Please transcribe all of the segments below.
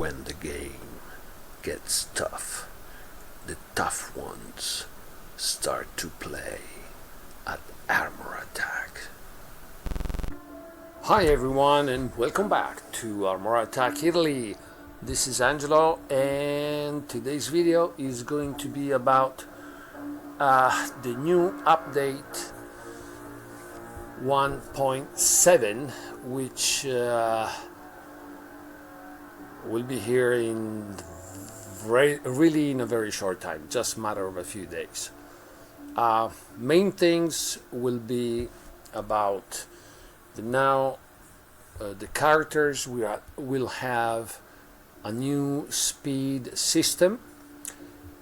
When the game gets tough, the tough ones start to play at Armor Attack. Hi everyone and welcome back to Armor Attack Italy. This is Angelo and today's video is going to be about the new update 1.7 which will be here in really in a very short time, just a matter of a few days. Main things will be about the characters. Will have a new speed system.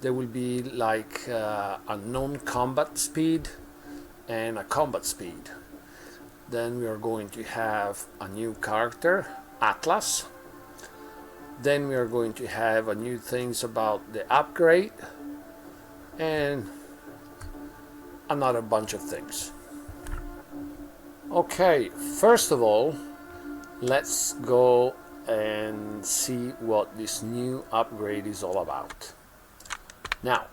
There will be like a non-combat speed and a combat speed. Then we are going to have a new character, Atlas. Then we are going to have a new things about the upgrade and another bunch of things. Okay, first of all, let's go and see what this new upgrade is all about. Now,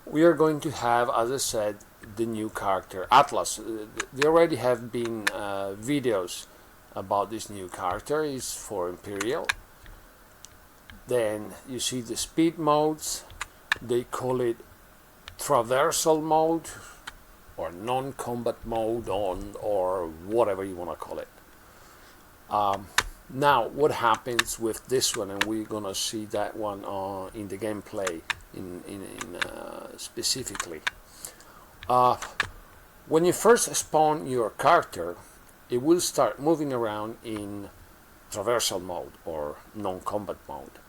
we are going to have, as I said, the new character Atlas. There already have been videos about this new character. Is for Imperial. Then you see the speed modes. They call it traversal mode or non-combat mode or whatever you want to call it. Now what happens with this one, and we're gonna see that one in the gameplay specifically. When you first spawn your character, it will start moving around in traversal mode or non-combat mode,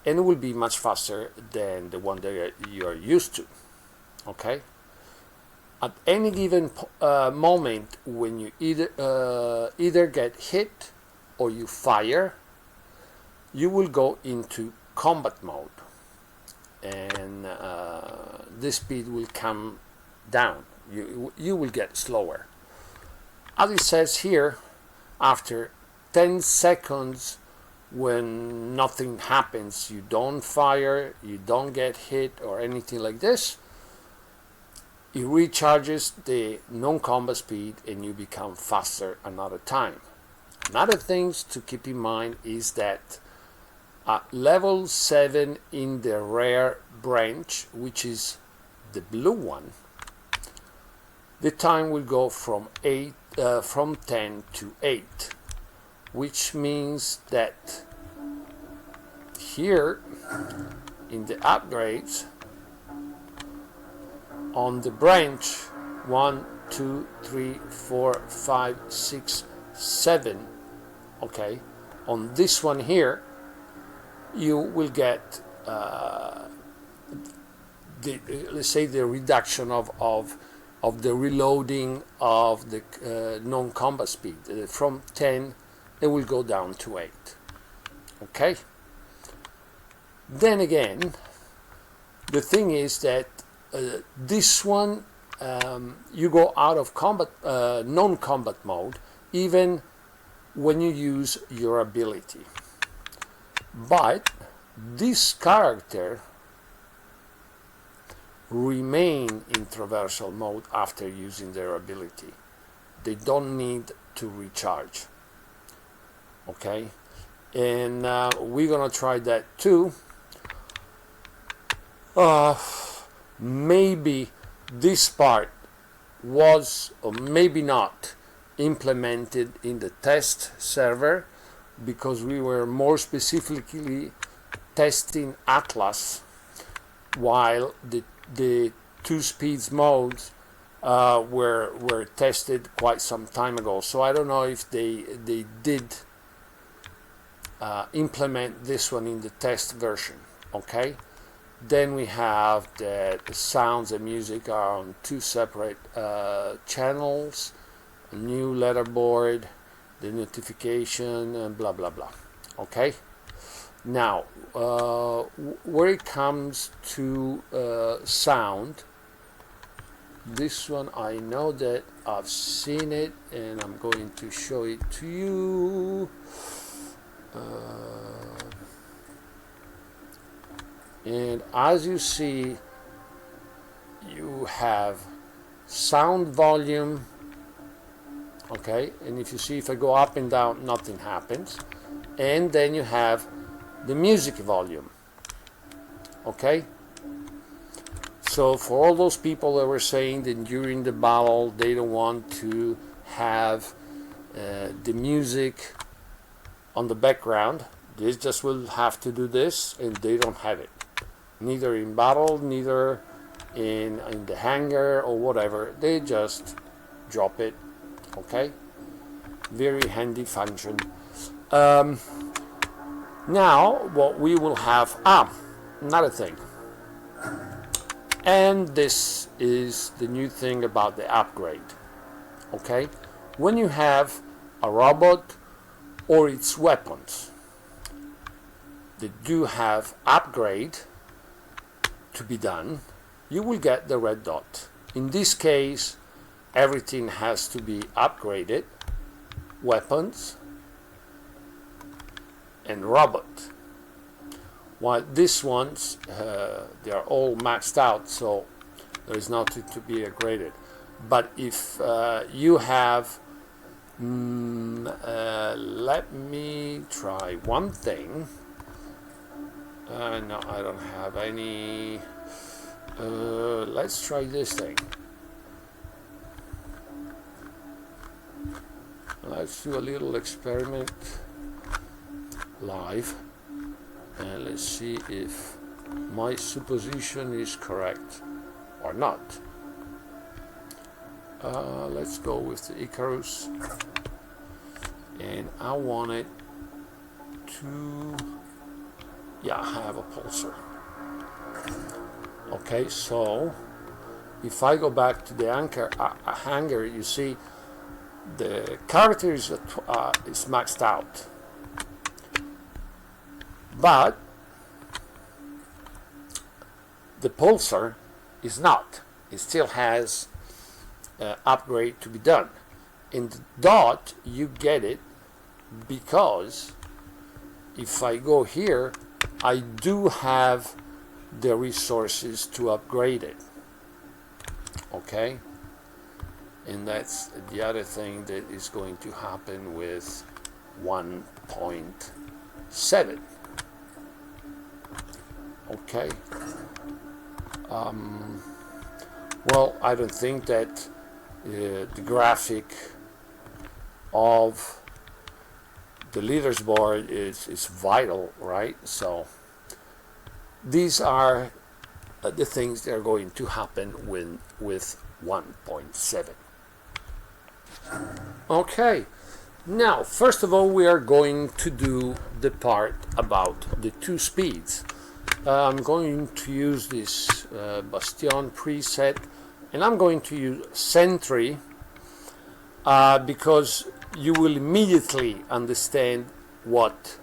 and it will be much faster than the one that you are used to. Okay, at any given moment when you either get hit or you fire, you will go into combat mode, and this speed will come down. You will get slower. As it says here, after 10 seconds, when nothing happens, you don't fire, you don't get hit or anything like this, it recharges the non-combat speed and you become faster another time. Another thing to keep in mind is that at level 7 in the rare branch, which is the blue one, the time will go from 10 to 8, which means that here in the upgrades on the branch 1, 2, 3, 4, 5, 6, 7, okay, on this one here you will get let's say the reduction of the reloading of the non-combat speed. From 10 it will go down to 8. Okay, then again the thing is that this one you go out of combat non-combat mode even when you use your ability, but this character remain in traversal mode after using their ability. They don't need to recharge. Okay, and we're gonna try that too. Maybe this part was or maybe not implemented in the test server, because we were more specifically testing Atlas, while the two speeds modes were tested quite some time ago. So I don't know if they did implement this one in the test version. Okay, then we have the sounds and music are on two separate channels, a new letterboard, the notification, and blah blah blah. Okay, now where it comes to sound, this one I know that I've seen it and I'm going to show it to you. And as you see, you have sound volume, okay, and if you see, if I go up and down, nothing happens. And then you have the music volume, okay. So for all those people that were saying that during the battle they don't want to have the music on the background, they just will have to do this, and they don't have it, neither in battle, neither in the hangar or whatever. They just drop it, okay. Very handy function. Now what we will have, another thing, and this is the new thing about the upgrade, okay. When you have a robot or its weapons that do have upgrade to be done, you will get the red dot. In this case, everything has to be upgraded: weapons and robot. While these ones, they are all maxed out, so there is nothing to be upgraded. But if you have, let me try one thing. No, I don't have any. Let's try this thing. Let's do a little experiment live, and let's see if my supposition is correct or not. Let's go with the Icarus, and I want it to, yeah, have a pulsar. Okay, so if I go back to the hangar, you see the character is maxed out, but the pulsar is not. It still has upgrade to be done. In the dot, you get it because if I go here, I do have the resources to upgrade it, okay. And that's the other thing that is going to happen with 1.7. Okay. Well, I don't think that the graphic of the leaders board is vital, right? So these are the things that are going to happen with 1.7. Okay, now first of all we are going to do the part about the two speeds. I'm going to use this Bastion preset, and I'm going to use Sentry because you will immediately understand what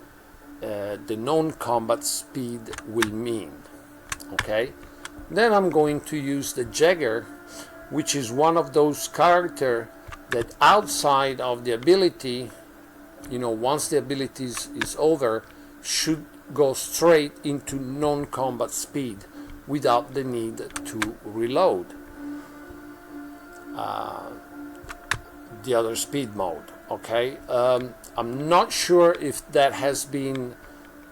the non-combat speed will mean, okay. Then I'm going to use the Jagger, which is one of those characters that outside of the ability, once the ability is over, should go straight into non-combat speed without the need to reload the other speed mode, okay. I'm not sure if that has been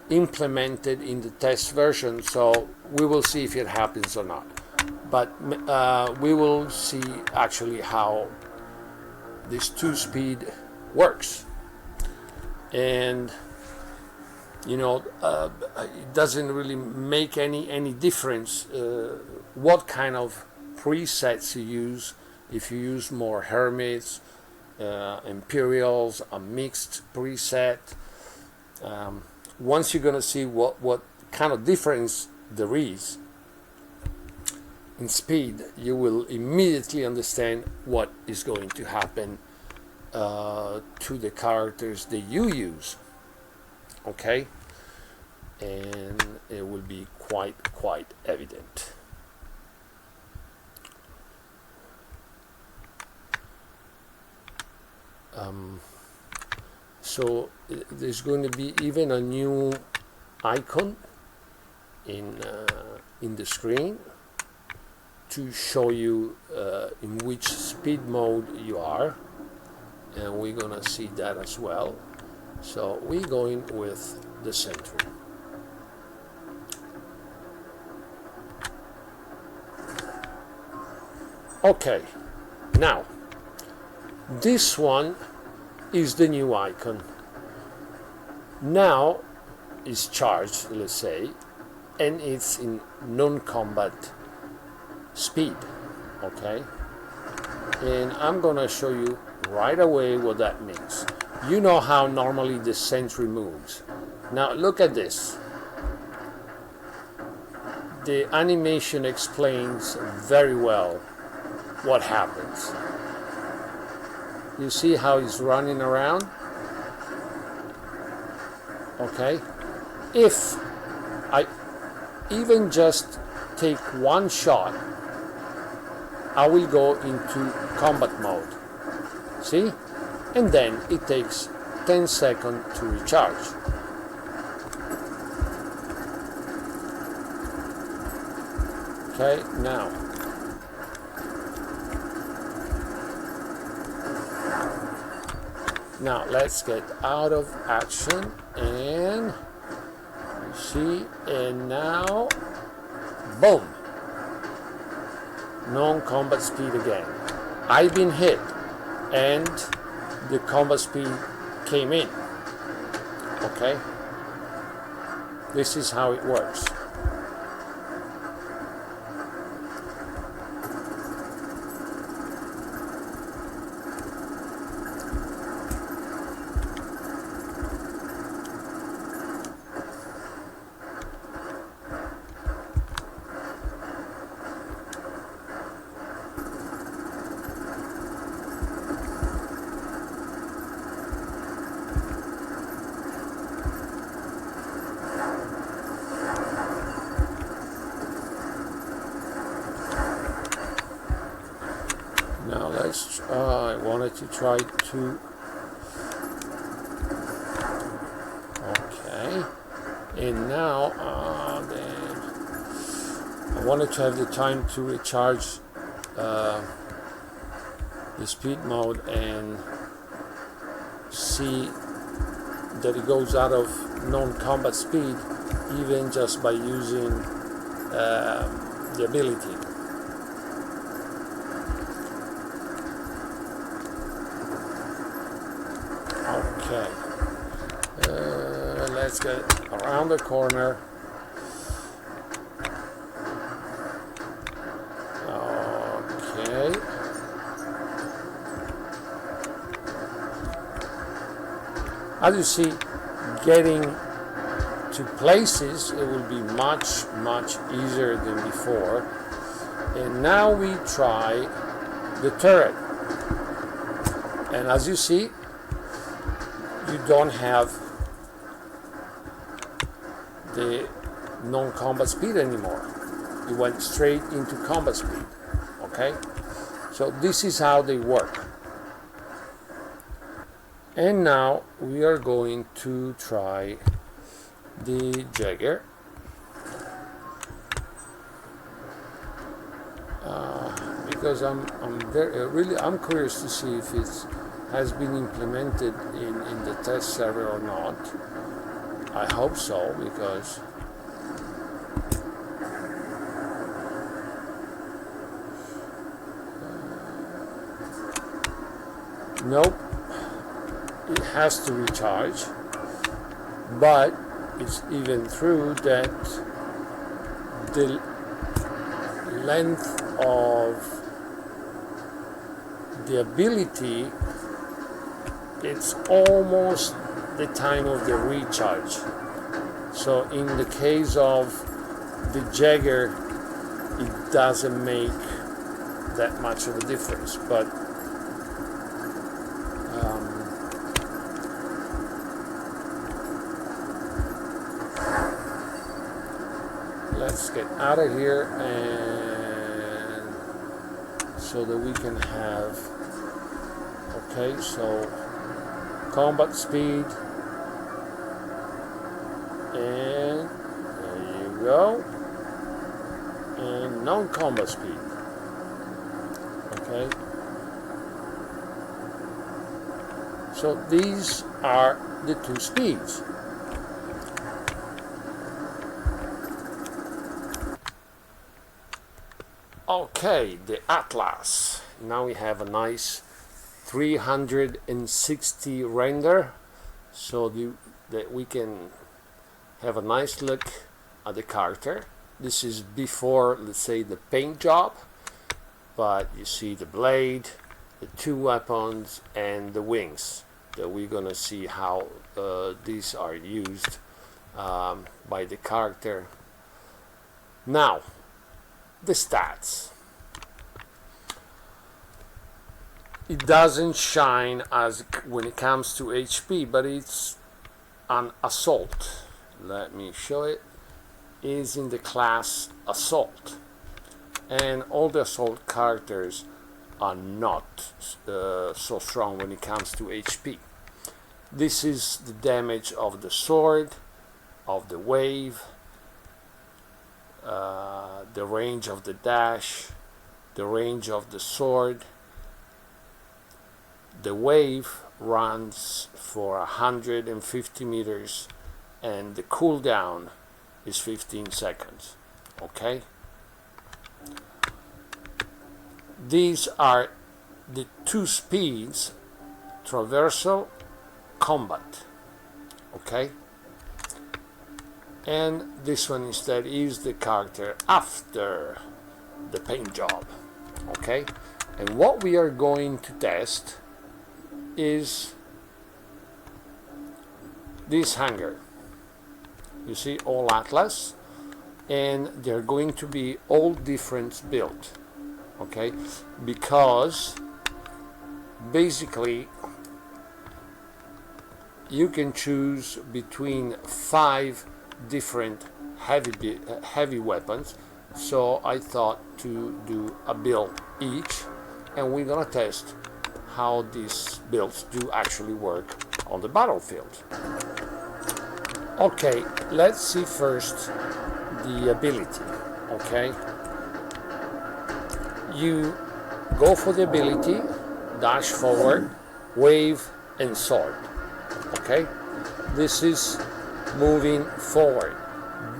implemented in the test version, so we will see if it happens or not, but we will see actually how this two-speed works. And it doesn't really make any difference what kind of presets you use. If you use more Hermits, Imperials, a mixed preset, once you're gonna see what kind of difference there is in speed, you will immediately understand what is going to happen to the characters that you use, okay. And it will be quite evident. So there's going to be even a new icon in the screen to show you in which speed mode you are, and we're gonna see that as well. So we're going with the Sentry. Okay, now this one is the new icon. Now it's charged, let's say, and it's in non-combat speed, okay? And I'm gonna show you right away what that means. You know how normally the Sentry moves. Now look at this. The animation explains very well what happens. You see how he's running around? Okay? If I even just take one shot, I will go into combat mode. See? And then it takes 10 seconds to recharge. Okay, now let's get out of action, and you see, and now boom, non-combat speed again. I've been hit and the combat speed came in. Okay, this is how it works. Now let's, I wanted to try to, okay, and now then I wanted to have the time to recharge the speed mode and see that it goes out of non-combat speed even just by using the ability. Okay, let's get around the corner. Okay. As you see, getting to places, it will be much easier than before. And now we try the turret. And as you see, you don't have the non-combat speed anymore. You went straight into combat speed. Okay? So this is how they work. And now we are going to try the Jaeger. Because I'm curious to see if it has been implemented in the test server or not. I hope so, because nope, it has to recharge, but it's even true that the length of the ability, it's almost the time of the recharge. So in the case of the Jaeger, it doesn't make that much of a difference, but let's get out of here, and so that we can have, okay, so combat speed, and there you go. non-combat speed. Okay. So these are the two speeds. Okay, the Atlas. Now we have a nice 360 render, so that we can have a nice look at the character. This is before, let's say, the paint job, but you see the blade, the two weapons, and the wings. That we're gonna see how these are used by the character. Now, the stats. It doesn't shine as when it comes to HP, but it's an assault. Let me show it. Is in the class assault, and all the assault characters are not so strong when it comes to HP. This is the damage of the sword, of the wave, the range of the dash, the range of the sword. The wave runs for 150 meters, and the cooldown is 15 seconds. Okay? These are the two speeds, traversal, combat. Okay? And this one instead is the character after the paint job. Okay? And what we are going to test is this hanger. You see, all Atlas, and they're going to be all different built. Okay, because basically you can choose between 5 different heavy weapons. So I thought to do a build each, and we're gonna test how these builds do actually work on the battlefield. Okay, let's see first the ability. Okay, you go for the ability, dash forward, wave, and sword. Okay, this is moving forward,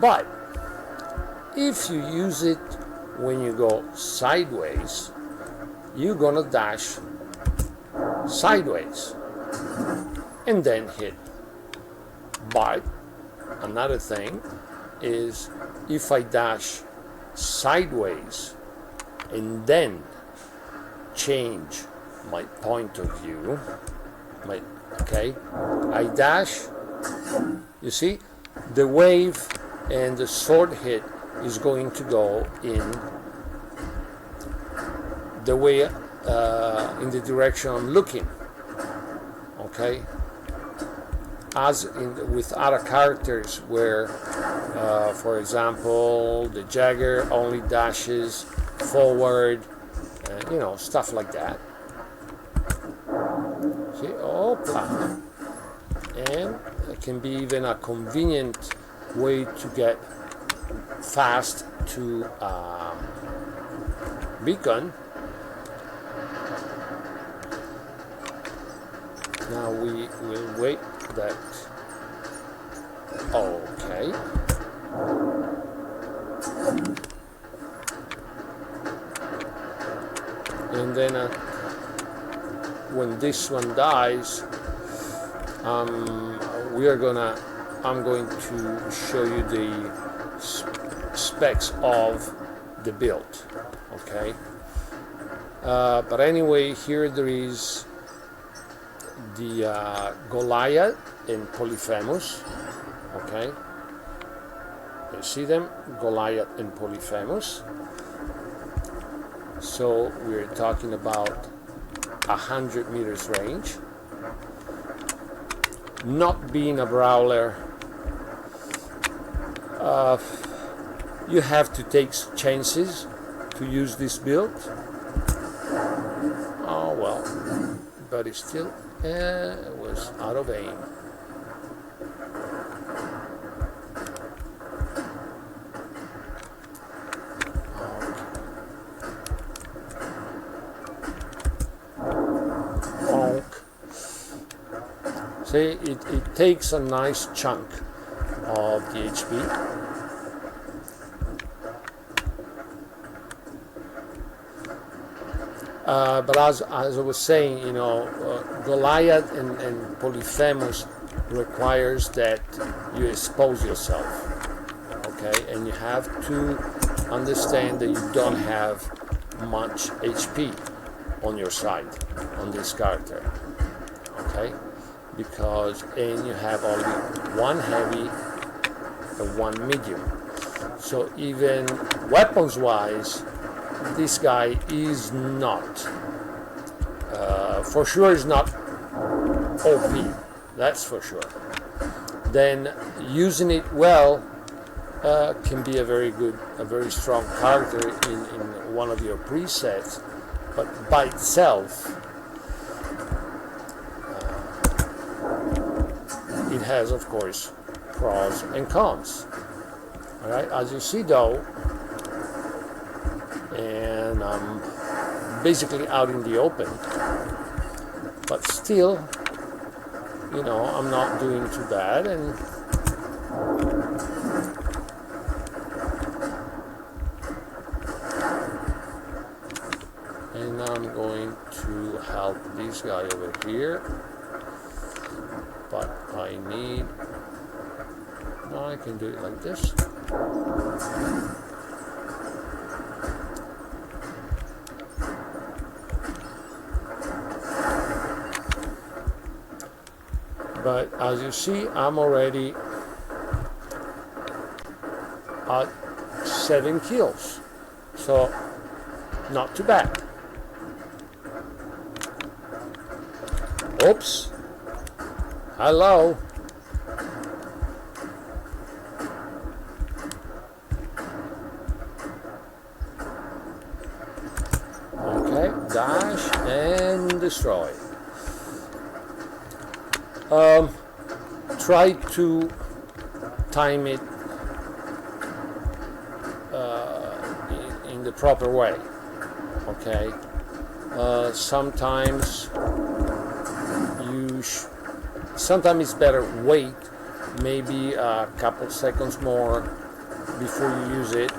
but if you use it when you go sideways, you're gonna dash sideways and then hit. But another thing is, if I dash sideways and then change my point of view, okay, I dash, you see, the wave and the sword hit is going to go in the way, in the direction I'm looking. Okay, as with other characters where, for example, the Jagger only dashes forward, you know, stuff like that. See, opla. And it can be even a convenient way to get fast to beacon. Now we will wait that. Okay. And then when this one dies, I'm going to show you the specs of the build. Okay. But anyway, here there is the Goliath and Polyphemus. Okay, you see them, Goliath and Polyphemus. So we're talking about 100 meters range. Not being a brawler, you have to take chances to use this build. Oh well, but it's still it was out of aim. See, it takes a nice chunk of the HP. But as I was saying, Goliath and Polyphemus requires that you expose yourself, okay? And you have to understand that you don't have much HP on your side, on this character, okay? And you have only one heavy and one medium. So even weapons-wise, this guy is not, for sure is not OP, that's for sure. Then using it well can be a very strong character in one of your presets, but by itself, it has, of course, pros and cons. All right, as you see though, and I'm basically out in the open, but still, I'm not doing too bad, and I'm going to help this guy over here, but I can do it like this. But as you see, I'm already at 7 kills, so not too bad. Oops. Hello. Okay, dash and destroy. Try to time it in the proper way. Okay. Sometimes it's better wait maybe a couple seconds more before you use it.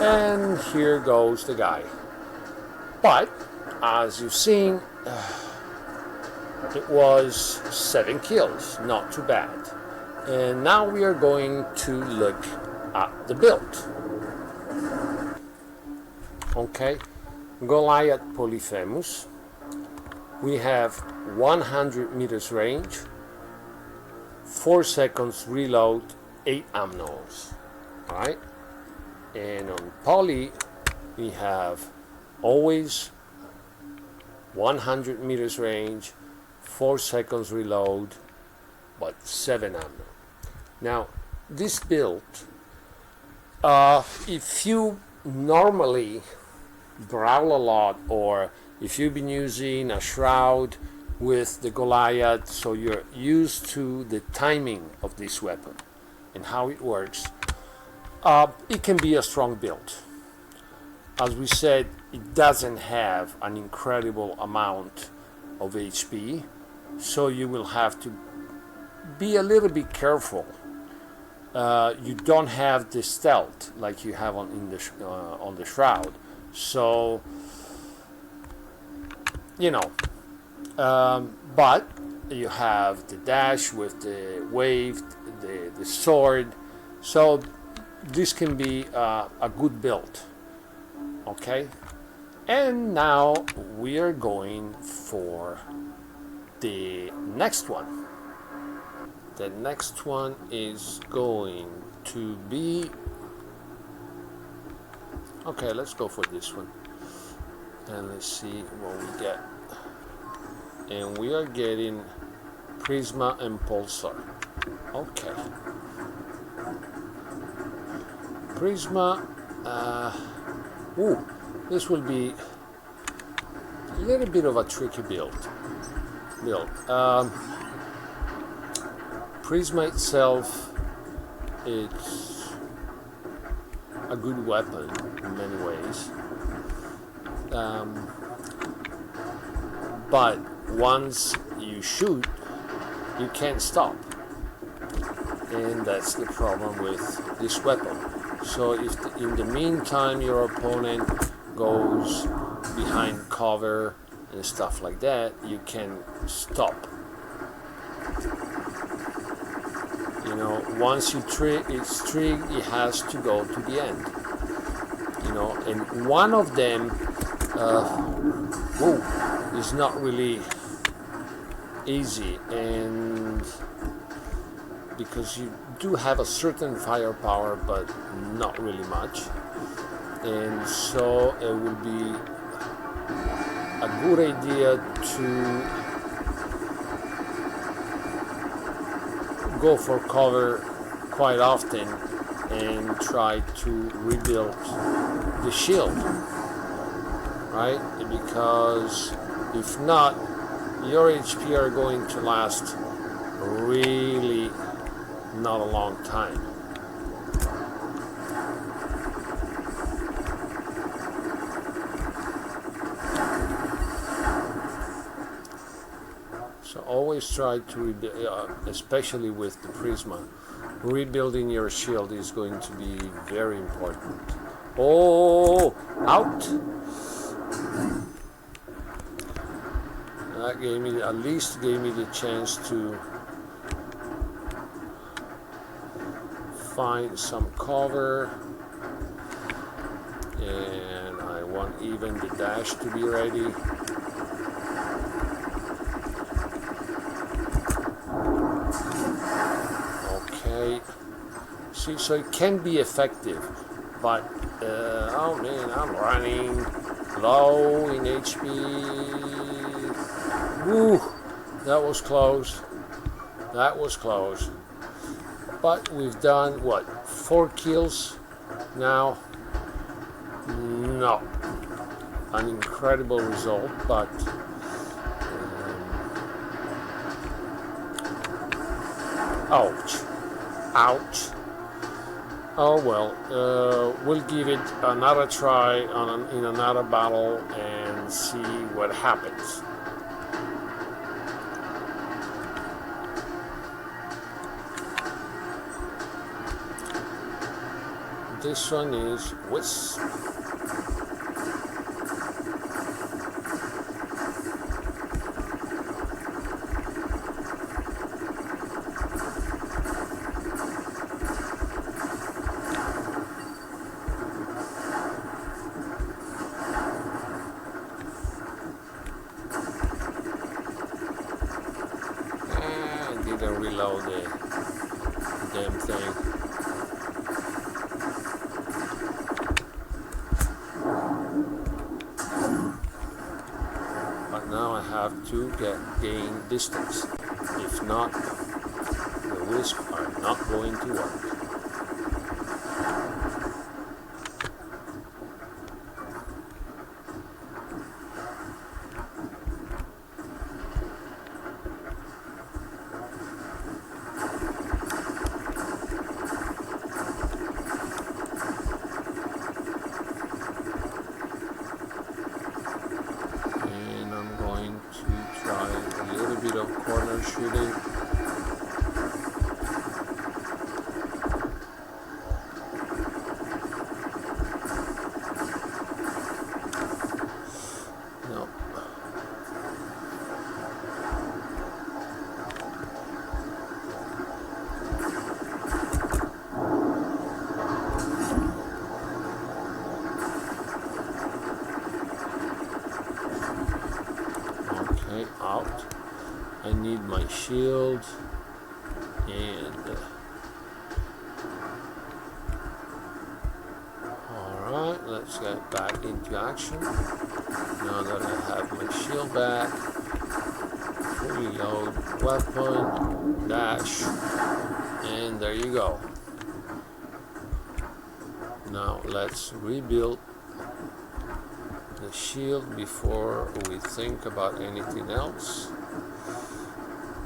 And here goes the guy. But as you've seen, it was 7 kills, not too bad. And now we are going to look at the build. Okay, Goliath Polyphemus. We have 100 meters range, 4 seconds reload, 8 amnos. Alright? And on Poly, we have always 100 meters range, 4 seconds reload, but 7 ammo. Now, this build, if you normally brawl a lot, or if you've been using a shroud with the Goliath, so you're used to the timing of this weapon and how it works, it can be a strong build. As we said, it doesn't have an incredible amount of HP, so you will have to be a little bit careful. You don't have the stealth like you have on the shroud, so but you have the dash with the wave, the sword, so this can be a good build. Okay, and now we are going for the next one. The next one is going to be, okay, let's go for this one and let's see what we get. And we are getting Prisma and Pulsar. Okay, Prisma, this will be a little bit of a tricky build. Prisma itself, it's a good weapon in many ways, but once you shoot, you can't stop. And that's the problem with this weapon. So if in the meantime your opponent goes behind cover and stuff like that, you can stop. You know, once it's trigged, it has to go to the end. You know, and one of them is not really easy, and because you do have a certain firepower, but not really much, and so it will be a good idea to go for cover quite often and try to rebuild the shield, right? Because if not, your HP are going to last really not a long time. So always try to rebuild, especially with the Prisma. Rebuilding your shield is going to be very important. Oh, out! That gave me, at least gave me the chance to find some cover, and I want even the dash to be ready. Okay, see, so it can be effective, but oh man, I'm running low in HP. Woo, that was close. That was close. But we've done what, 4 kills now? No, an incredible result, but ouch, ouch. Oh well, we'll give it another try in another battle and see what happens. This one is Wisp. I didn't reload the damn thing. Now I have to gain distance. If not, the Wisp are not going to work. Of corner shooting. No. Okay, out. I need my shield, and alright, let's get back into action. Now that I have my shield back, fully load weapon, dash, and there you go. Now let's rebuild the shield before we think about anything else.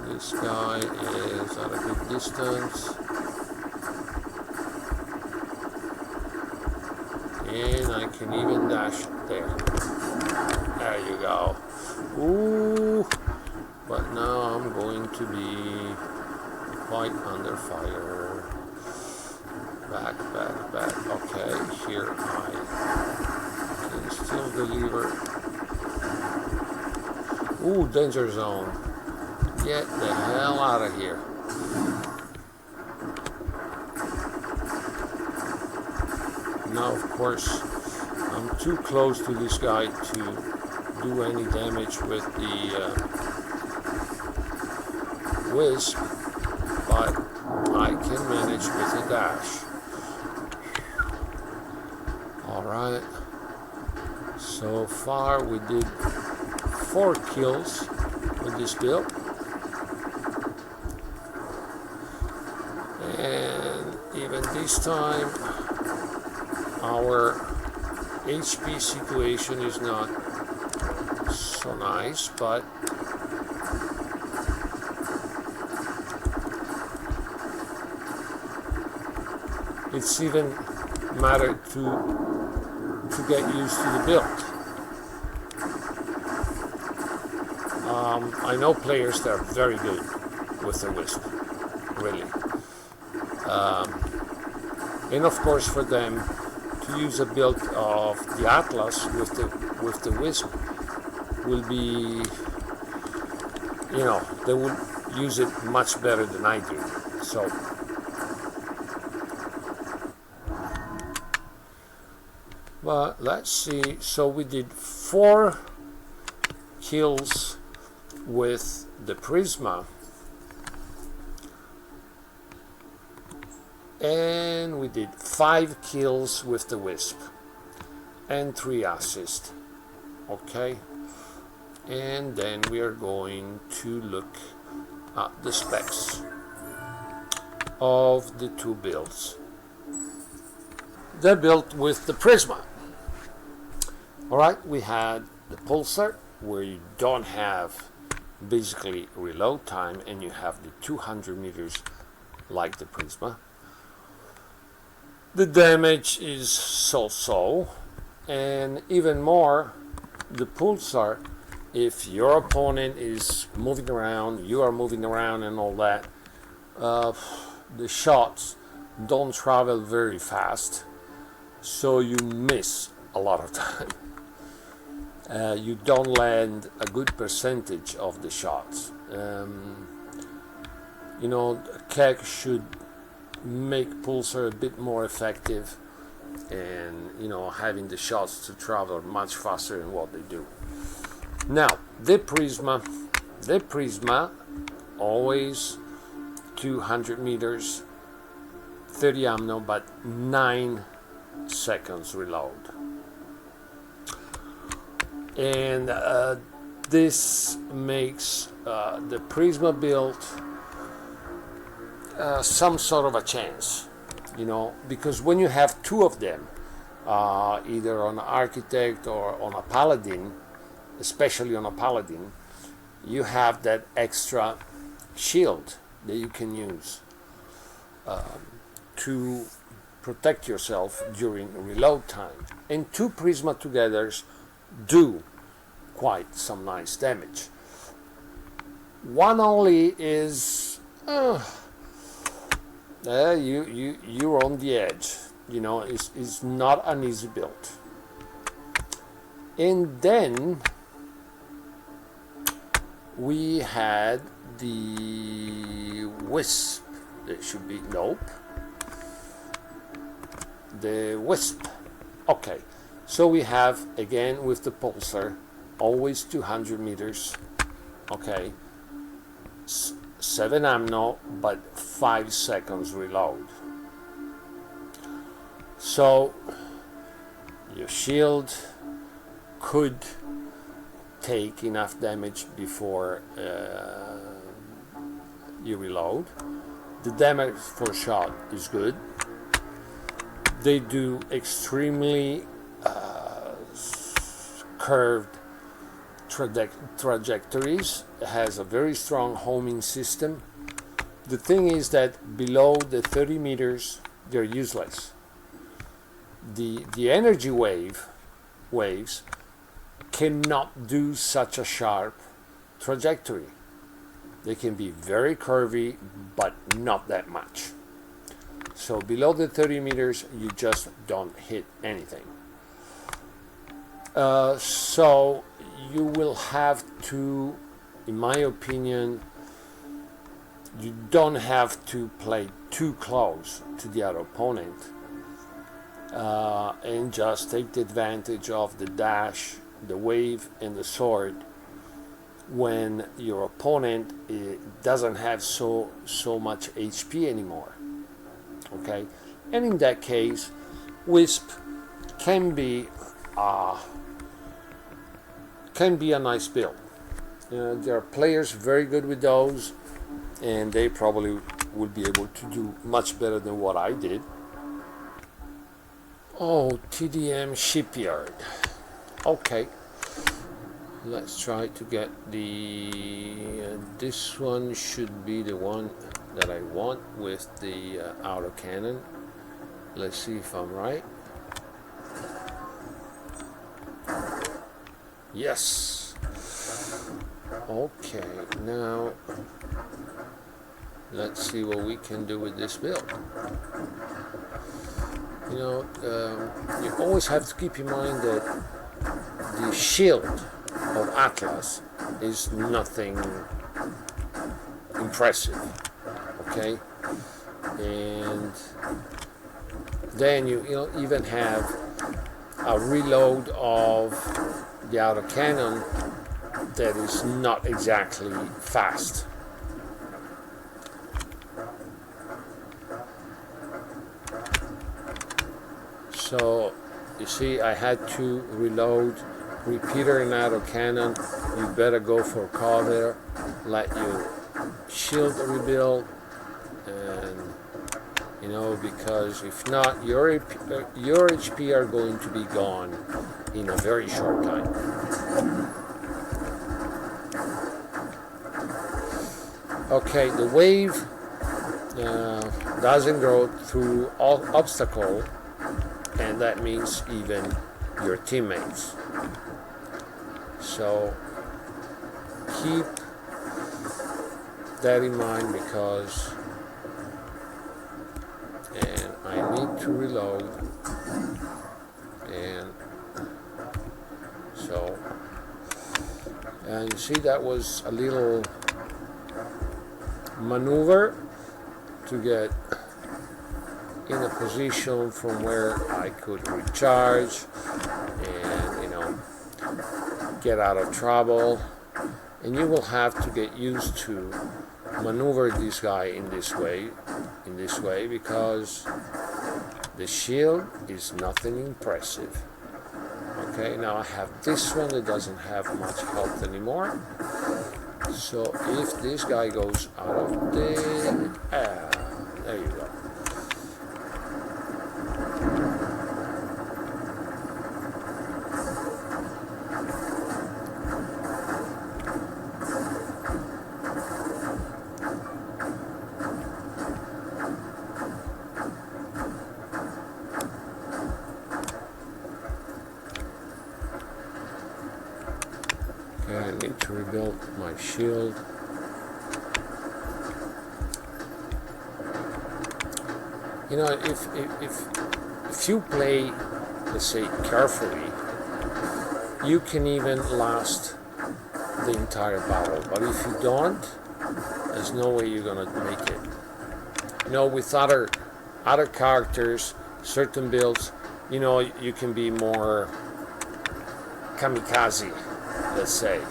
This guy is at a good distance, and I can even dash there. There you go. Ooh, but now I'm going to be quite under fire. Back. Okay, here I can still deliver. Ooh, danger zone. Get the hell out of here. Now, of course, I'm too close to this guy to do any damage with the Wisp, but I can manage with a dash. Alright, so far we did 4 kills with this build, and even this time our HP situation is not so nice, but it's even matter to get used to the build. I know players that are very good with the Wisp, really, and of course for them to use a build of the Atlas with the Wisp will be, you know, they will use it much better than I do. So but let's see, so we did 4 kills with the Prisma, and we did 5 kills with the Wisp and 3 assists. Okay, and then we are going to look at the specs of the 2 builds. They're built with the Prisma. Alright, we had the Pulsar, where you don't have basically reload time, and you have the 200 meters like the Prisma. The damage is so-so, and even more, the Pulsar, if your opponent is moving around, you are moving around and all that, the shots don't travel very fast, so you miss a lot of time. You don't land a good percentage of the shots. You know, Keck should make Pulsar a bit more effective, and, you know, having the shots to travel much faster than what they do. Now, the Prisma always 200 meters, 30 ammo, but 9 seconds reload. And this makes the Prisma build some sort of a chance, you know, because when you have 2 of them, either on an Architect or on a Paladin, especially on a Paladin, you have that extra shield that you can use to protect yourself during reload time. And 2 Prisma together do quite some nice damage. One only is you're on the edge, you know. It's not an easy build. And then we had the Wisp. It should be, nope, the Wisp. Okay, so we have, again, with the Pulsar, always 200 meters. Okay, 7 ammo, but 5 seconds reload. So your shield could take enough damage before you reload. The damage for shot is good. They do extremely curved trajectories. It has a very strong homing system. The thing is that below the 30 meters, they're useless. The energy waves cannot do such a sharp trajectory. They can be very curvy, but not that much. So below the 30 meters, you just don't hit anything. So you will have to, in my opinion, you don't have to play too close to the other opponent, and just take the advantage of the dash, the wave, and the sword when your opponent doesn't have so much HP anymore. Okay, and in that case, Wisp can be a nice build. There are players very good with those, and they probably will be able to do much better than what I did. Oh, TDM Shipyard. Okay, let's try to get the this one should be the one that I want with the autocannon. Let's see if I'm right. Yes. Okay, now let's see what we can do with this build. You always have to keep in mind that the shield of Atlas is nothing impressive, okay? And then you even have a reload of the autocannon that is not exactly fast. So you see, I had to reload repeater and autocannon. You better go for cover, let your shield rebuild, and because if not, your HP are going to be gone in a very short time. Okay, the wave doesn't go through all obstacle, and that means even your teammates. So keep that in mind, because and I need to reload, and so and you see that was a little maneuver to get in a position from where I could recharge and get out of trouble. And you will have to get used to maneuver this guy in this way because the shield is nothing impressive. Okay, now I have this one that doesn't have much health anymore. So if this guy goes out of there you go. Okay, I need to rebuild my shield. If you play, let's say, carefully, you can even last the entire battle. But if you don't, there's no way you're gonna make it. With other characters, certain builds, you can be more kamikaze, let's say,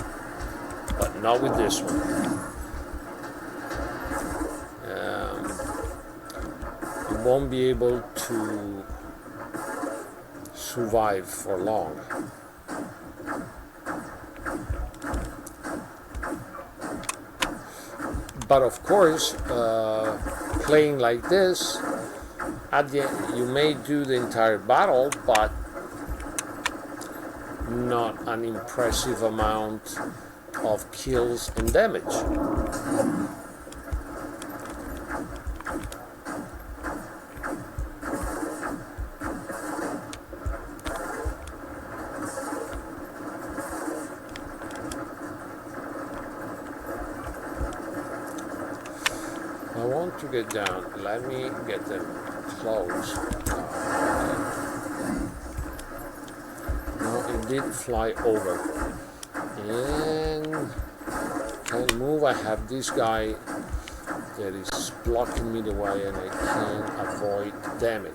but not with this one. You won't be able to survive for long. But of course, playing like this, at the end, you may do the entire battle, but not an impressive amount of kills and damage. want to get down. Let me get them close. No, it did fly over. And can't move. I have this guy that is blocking me the way, and I can't avoid damage.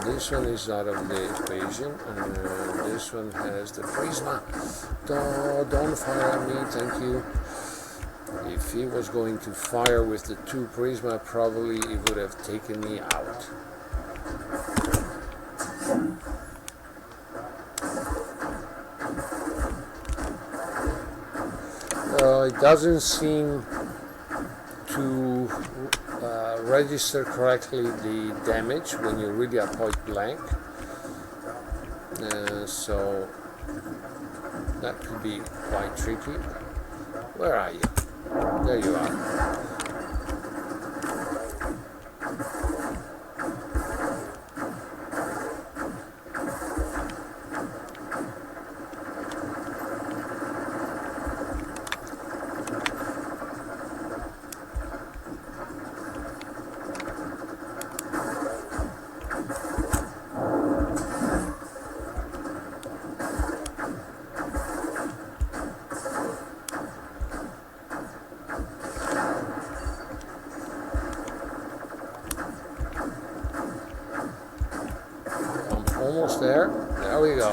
This one is out of the equation, and this one has the Prisma. Don't fire at me, thank you. If he was going to fire with the 2 Prisma, probably he would have taken me out. It doesn't seem to register correctly the damage when you're really at point blank, so that could be quite tricky. Where are you? There you are. Almost there. There we go.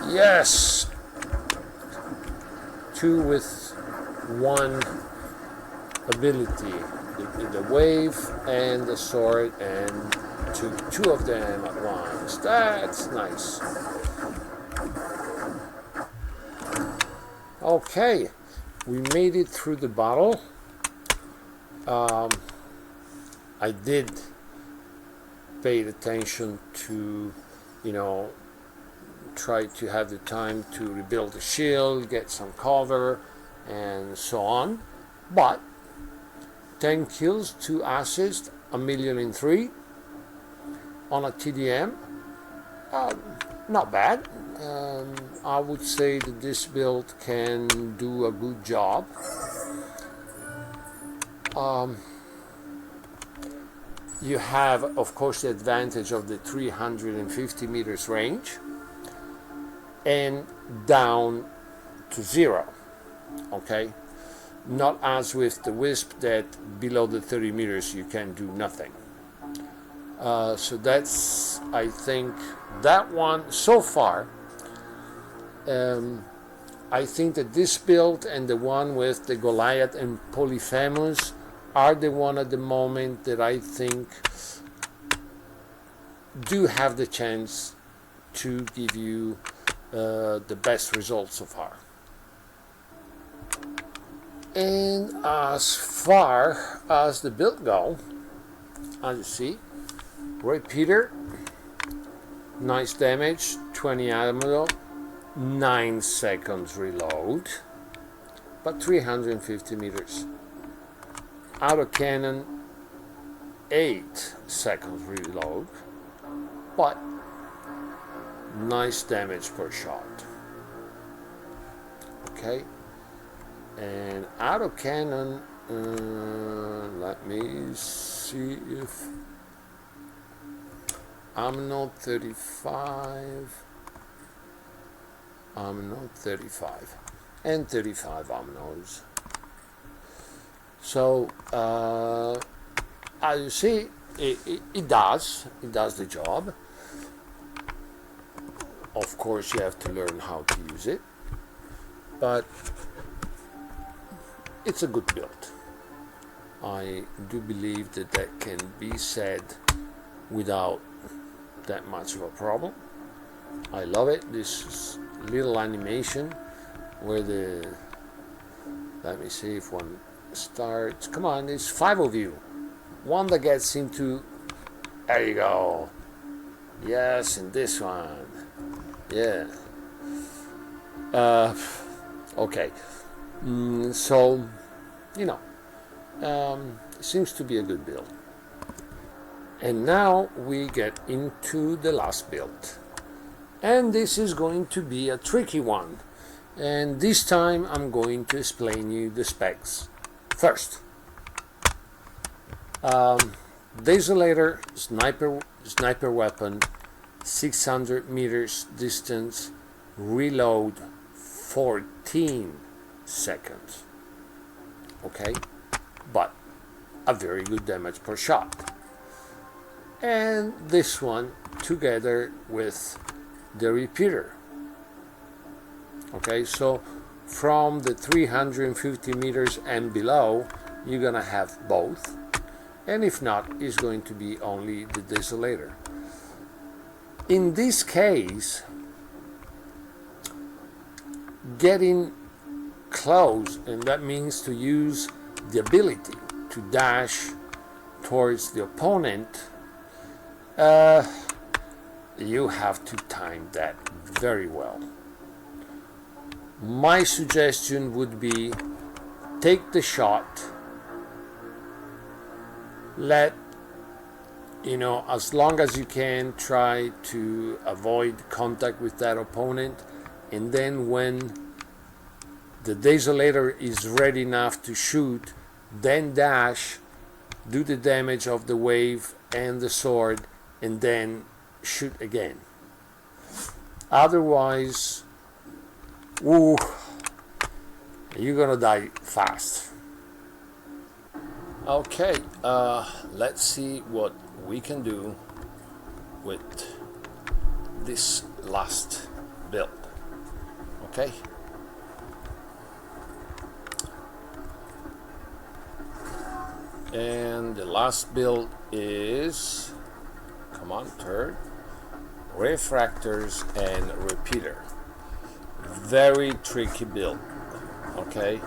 Yes! 2 with 1 ability. The wave and the sword, and took 2 of them at once. That's nice. Okay, we made it through the battle. I did paid attention to, try to have the time to rebuild the shield, get some cover, and so on. But 10 kills, 2 assists, 1,000,003 on a TDM. Not bad. I would say that this build can do a good job. You have, of course, the advantage of the 350 meters range and down to 0, okay? Not as with the Wisp, that below the 30 meters you can do nothing. So that's, I think, that one so far. I think that this build and the one with the Goliath and Polyphemus are the one at the moment that I think do have the chance to give you the best results so far. And as far as the build go, as you see, Repeater, nice damage, 20 ammo, 9 seconds reload, but 350 meters. Autocannon, 8 seconds reload, but nice damage per shot. Okay, and autocannon, let me see if I'm not 35. I'm not 35, and 35 amnos. So as you see, it does the job. Of course, you have to learn how to use it, but it's a good build. I do believe that that can be said without that much of a problem. I love it. This little animation where let me see if one starts. Come on, there's 5 of you. One that gets into, there you go. Yes, and this one. Yeah. Okay. So, it seems to be a good build. And now we get into the last build. And this is going to be a tricky one. And this time I'm going to explain you the specs. First, Desolator sniper weapon, 600 meters distance, reload 14 seconds. Okay, but a very good damage per shot. And this one together with the repeater. Okay, so from the 350 meters and below, you're gonna have both, and if not, it's going to be only the Desolator. In this case, getting close, and that means to use the ability to dash towards the opponent, you have to time that very well. My suggestion would be take the shot, let as long as you can, try to avoid contact with that opponent, and then when the Desolator is ready enough to shoot, then dash, do the damage of the wave and the sword, and then shoot again. Otherwise, you're gonna die fast. Okay, let's see what we can do with this last build. Okay. And the last build is, come on, turn, refractors and repeater. Very tricky build. Okay.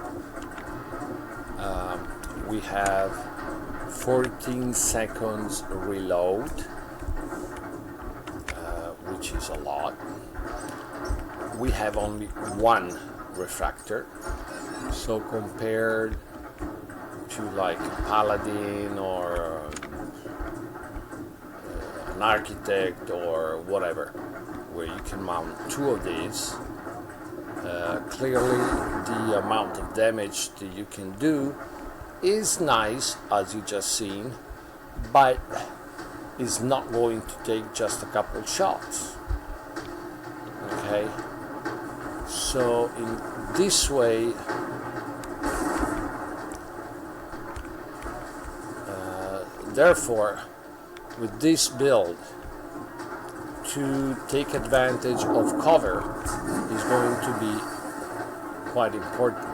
We have 14 seconds reload, which is a lot. We have only one refractor, so compared to like a paladin or an architect or whatever, where you can mount two of these, clearly the amount of damage that you can do is nice, as you just seen, but is not going to take just a couple shots. Okay, so in this way, therefore, with this build, to take advantage of cover is going to be quite important.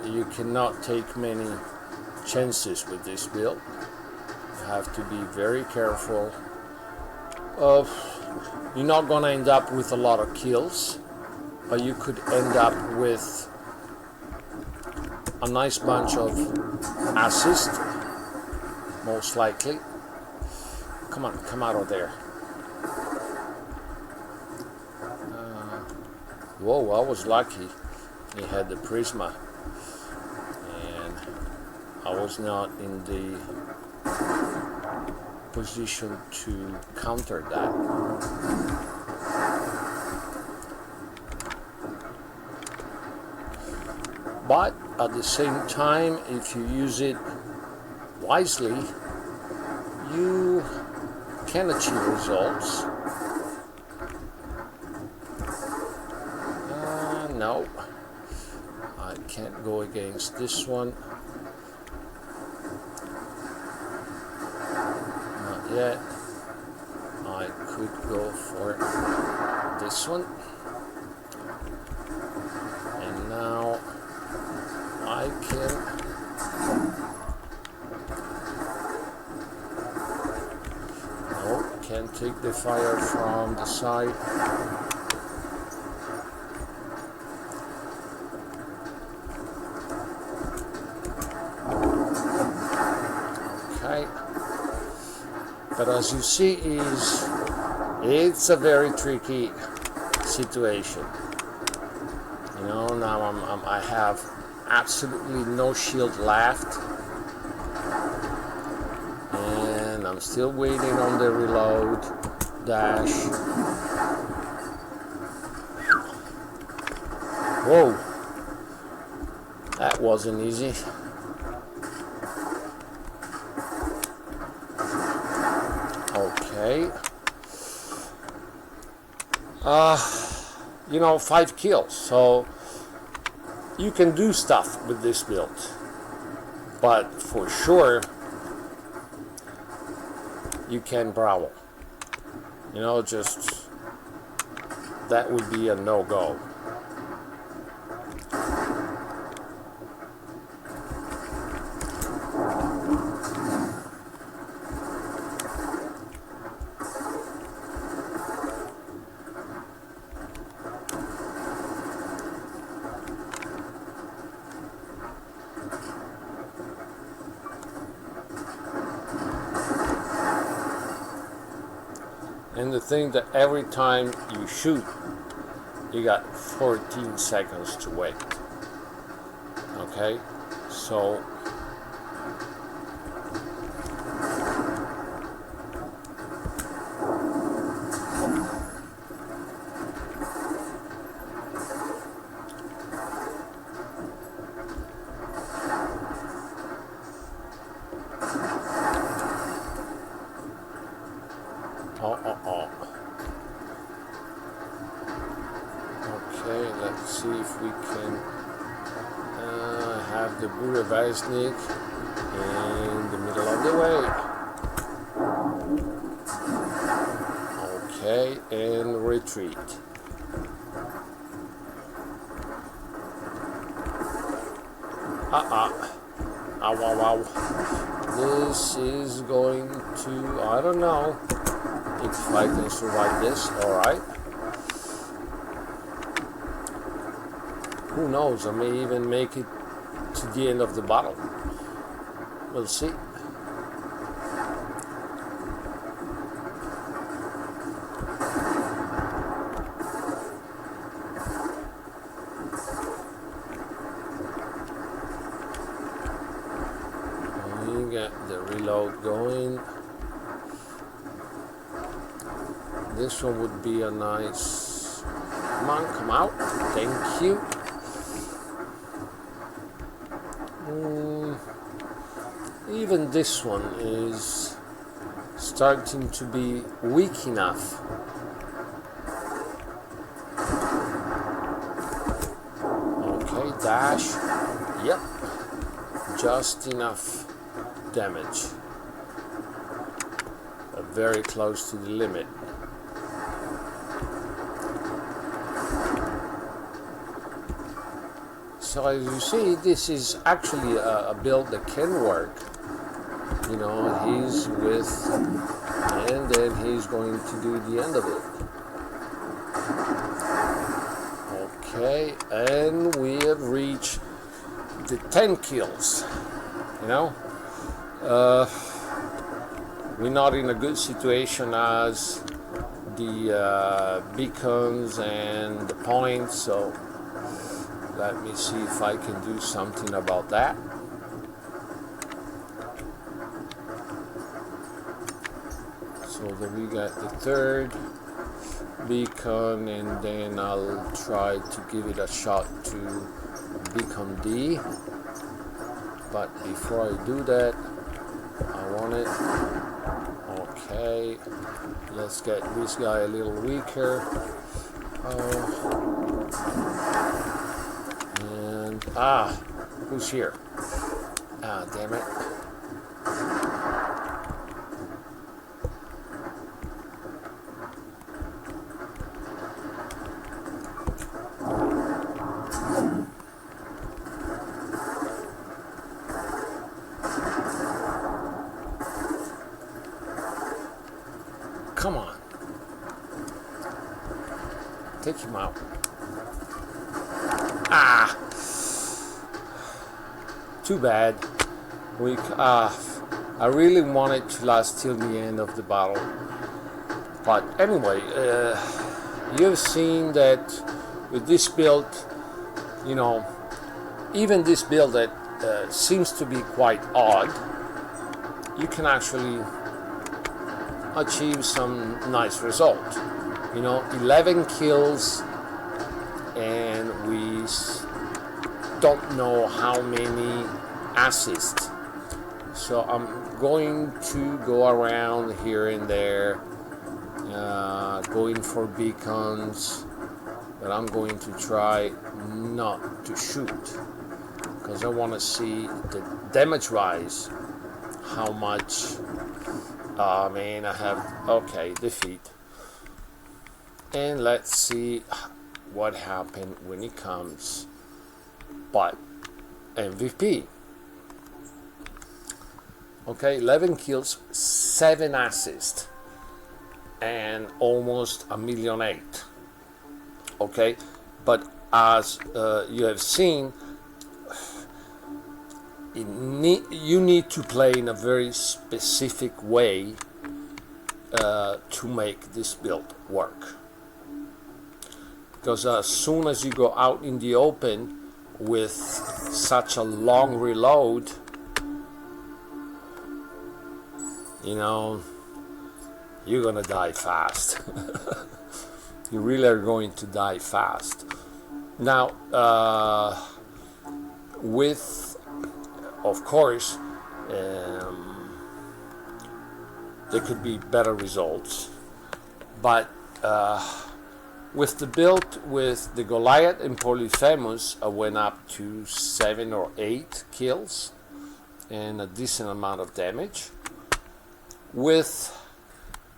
You cannot take many chances with this build. You have to be very careful. You're not gonna end up with a lot of kills, but you could end up with a nice bunch of assists, most likely. Come on, come out of there. Whoa, I was lucky. He had the Prisma, and I was not in the position to counter that. But at the same time, if you use it wisely, you can achieve results. No, I can't go against this one. Not yet. I could go for this one. And now I can can't take the fire from the side. Okay, but as you see, it's a very tricky situation. Now I have absolutely no shield left. And I'm still waiting on the reload dash. Whoa, that wasn't easy. Okay. 5 kills, so you can do stuff with this build, but for sure you can brawl. Just that would be a no-go. And the thing that every time you shoot, you got 14 seconds to wait. Okay, so okay, let's see if we can have the Burevestnik in the middle of the way. Okay, and retreat. Wow. This is going to, I don't know if I can survive this. Alright. Who knows, I may even make it to the end of the battle. We'll see. We get the reload going. This one would be a nice... Come on, come out. Thank you. Even this one is starting to be weak enough. Okay, dash. Yep. Just enough damage. Very close to the limit. So as you see, this is actually a build that can work. He's with, and then he's going to do the end of it. Okay, and we have reached the 10 kills. We're not in a good situation as the beacons and the points, so let me see if I can do something about that. So then we got the third beacon, and then I'll try to give it a shot to beacon D. But before I do that, I want it. Okay, let's get this guy a little weaker. And who's here? Damn it. Come on. Take him out. Too bad. I really wanted to last till the end of the battle. But anyway, you've seen that with this build, even this build that seems to be quite odd, you can actually achieve some nice result. 11 kills, and we don't know how many assists. So I'm going to go around here and there, going for beacons, but I'm going to try not to shoot because I want to see the damage rise, how much. I have, okay, defeat. And let's see what happened when it comes but MVP. Okay, 11 kills, 7 assists, and almost 1.8 million. Okay, but as you have seen, you need to play in a very specific way to make this build work. Because as soon as you go out in the open with such a long reload, you're gonna die fast. You really are going to die fast. Now, with, of course, there could be better results, but with the build with the Goliath and Polyphemus, I went up to 7 or 8 kills and a decent amount of damage. With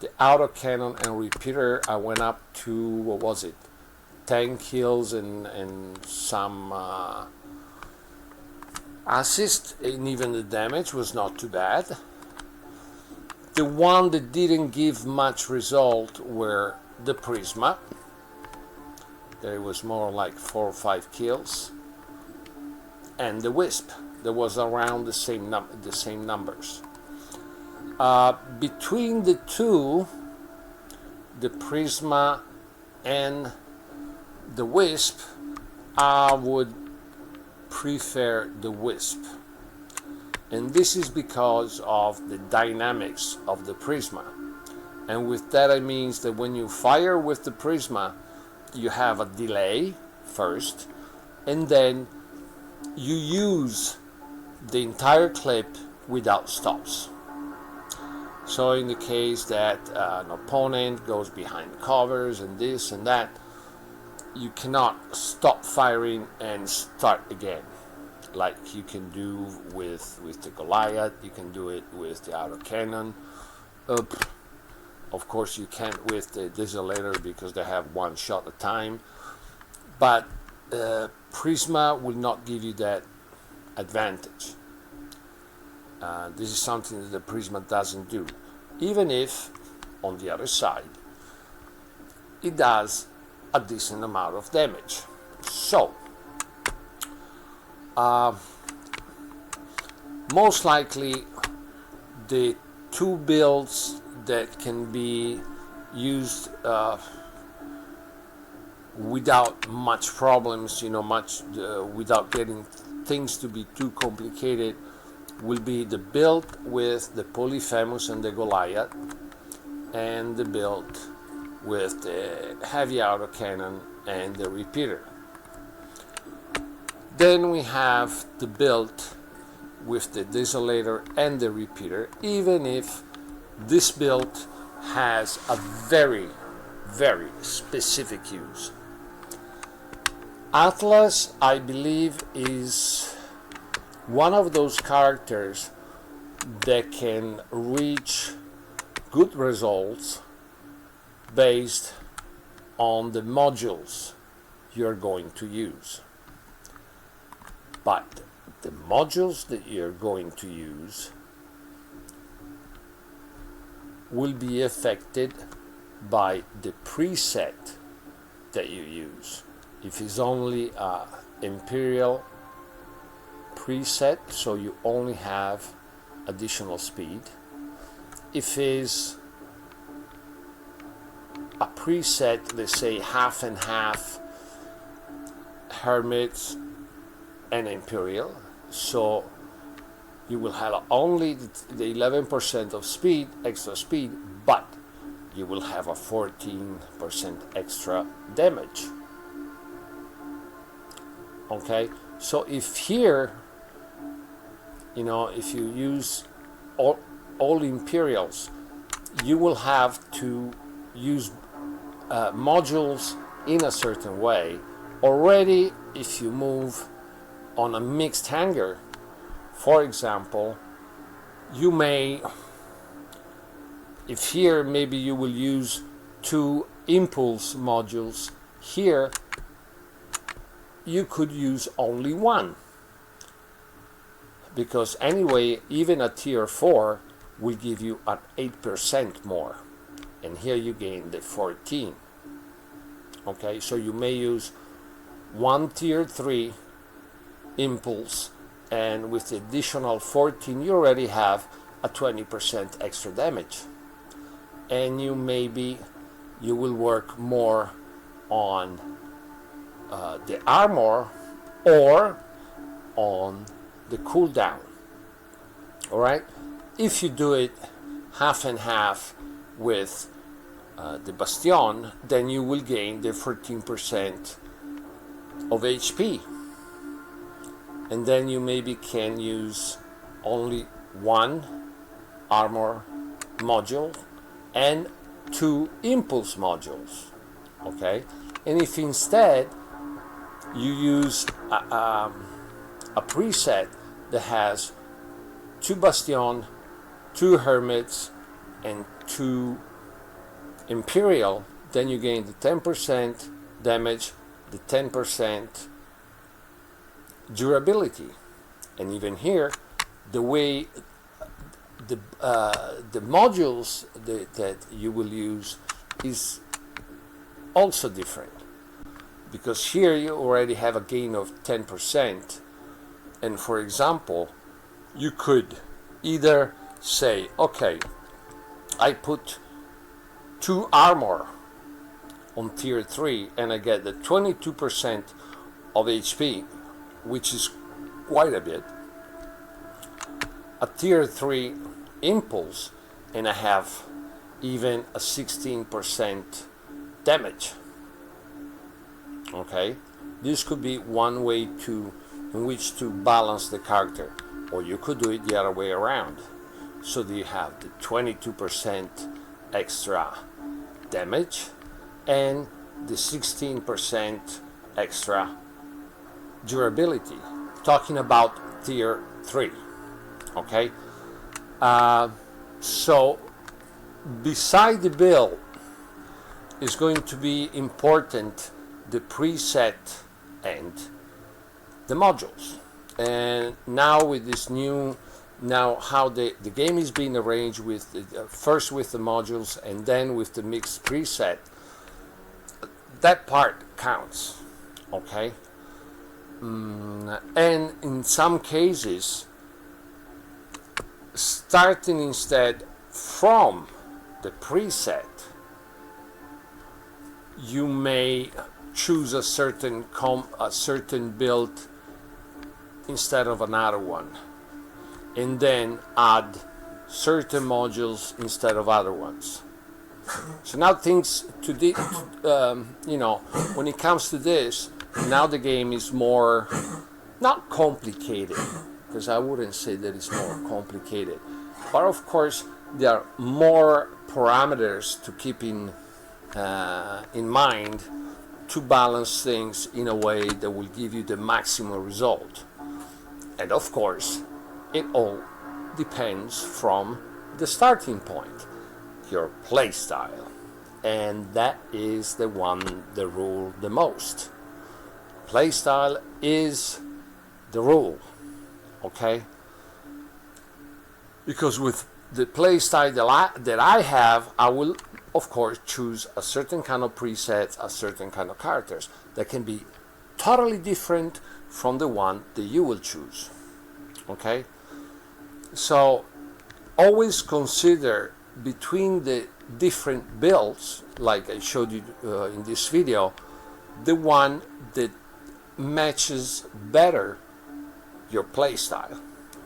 the autocannon and repeater, I went up to 10 kills and some assist, and even the damage was not too bad. The one that didn't give much result were the Prisma. There was more like 4 or 5 kills, and the Wisp. There was around the same numbers. Between the two, the Prisma and the Wisp, I would prefer the Wisp. And this is because of the dynamics of the Prisma. And with that I mean that when you fire with the Prisma, you have a delay first, and then you use the entire clip without stops. So in the case that an opponent goes behind covers and this and that, you cannot stop firing and start again, like you can do with the Goliath. You can do it with the autocannon. Of course you can't with the Desolator because they have one shot at a time, but Prisma will not give you that advantage. This is something that the Prisma doesn't do, even if on the other side it does a decent amount of damage. So most likely the two builds that can be used without much problems, without getting things to be too complicated, will be the build with the Polyphemus and the Goliath, and the build with the heavy autocannon and the repeater. Then we have the build with the Desolator and the repeater, even if this build has a very, very specific use. Atlas, I believe, is one of those characters that can reach good results based on the modules you're going to use. But the modules that you're going to use will be affected by the preset that you use. If it's only an Imperial preset, so you only have additional speed. If it's a preset, let's say half and half, Hermits and Imperial, so you will have only the 11% of speed, extra speed, but you will have a 14% extra damage. Okay, so if here, if you use all Imperials, you will have to use modules in a certain way. Already, if you move on a mixed hanger, for example, you may, if here maybe you will use 2 impulse modules, here you could use only 1, because anyway even a tier 4 will give you an 8% more, and here you gain the 14. Okay, so you may use 1 tier 3 impulse, and with the additional 14 you already have a 20% extra damage, and you will work more on the armor or on the cooldown. All right, if you do it half and half with the Bastion, then you will gain the 14% of HP, and then you maybe can use only 1 armor module and 2 impulse modules. Okay, and if instead you use a preset that has 2 Bastion, 2 Hermits, and 2 Imperial, then you gain the 10% damage, the 10% durability, and even here, the way the modules that you will use is also different, because here you already have a gain of 10%, and for example, you could either say, okay, I put 2 armor on tier 3 and I get the 22% of HP, which is quite a bit, a tier 3 impulse, and I have even a 16% damage. Okay, this could be one way in which to balance the character, or you could do it the other way around, so that you have the 22% extra damage and the 16% extra durability, talking about tier 3. Okay, so beside the build is going to be important the preset and the modules. And now with this new, how the game is being arranged with first with the modules and then with the mixed preset, that part counts. Okay, and in some cases, starting instead from the preset, you may choose a certain build instead of another one, and then add certain modules instead of other ones. So now things when it comes to this, now the game is more, not complicated, because I wouldn't say that it's more complicated, but of course there are more parameters to keep in mind to balance things in a way that will give you the maximum result. And of course, it all depends from the starting point, your play style, and that is the one that rule the most. Play style is the rule, okay? Because with the play style that I have, I will of course choose a certain kind of presets, a certain kind of characters that can be totally different from the one that you will choose. Okay, so always consider between the different builds, like I showed you in this video, the one that matches better your playstyle.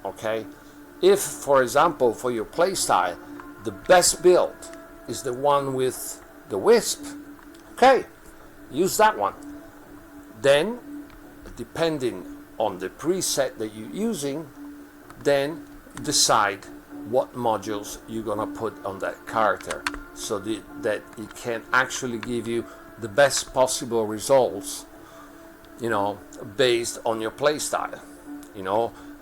Okay, if for example for your playstyle the best build is the one with the wisp, okay, use that one. Then depending on the preset that you're using, then decide what modules you're gonna put on that character so that it can actually give you the best possible results, based on your playstyle,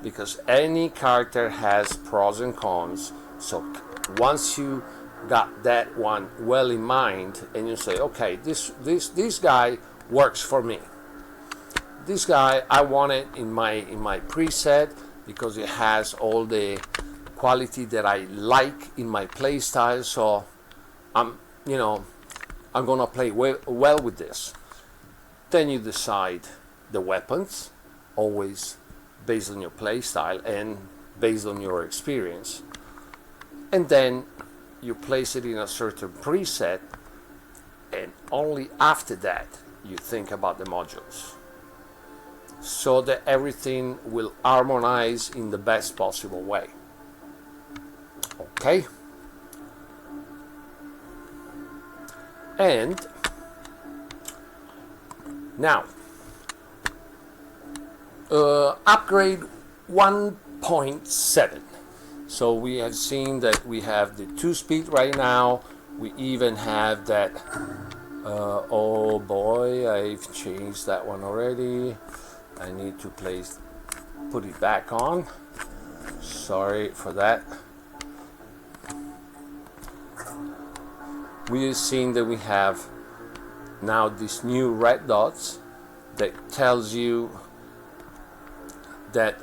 because any character has pros and cons. So once you got that one well in mind and you say, okay, this guy works for me, this guy I want it in my preset because it has all the quality that I like in my playstyle, so I'm gonna play well with this. Then you decide the weapons, always based on your playstyle and based on your experience, and then you place it in a certain preset, and only after that you think about the modules, so that everything will harmonize in the best possible way. Okay? And now, upgrade 1.7. So we have seen that we have the 2-speed right now. We even have that, oh boy, I've changed that one already. I need to put it back on. Sorry for that. We have seen that we have now these new red dots that tells you that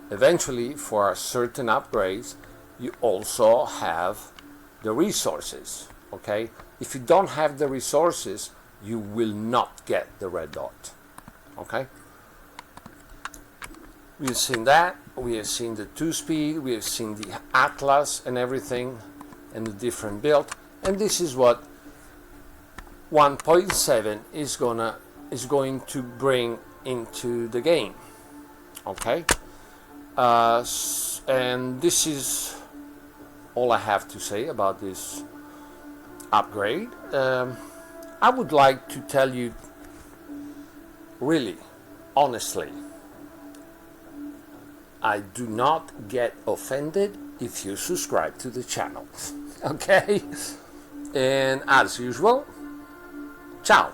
eventually for certain upgrades you also have the resources. Okay, if you don't have the resources, you will not get the red dot. Okay, we have seen that. We have seen the 2-speed, we have seen the Atlas and everything, and the different build, and this is what 1.7 is going to bring into the game. Okay, and this is all I have to say about this upgrade. I would like to tell you, really, honestly, I do not get offended if you subscribe to the channel. Okay? And as usual, ciao.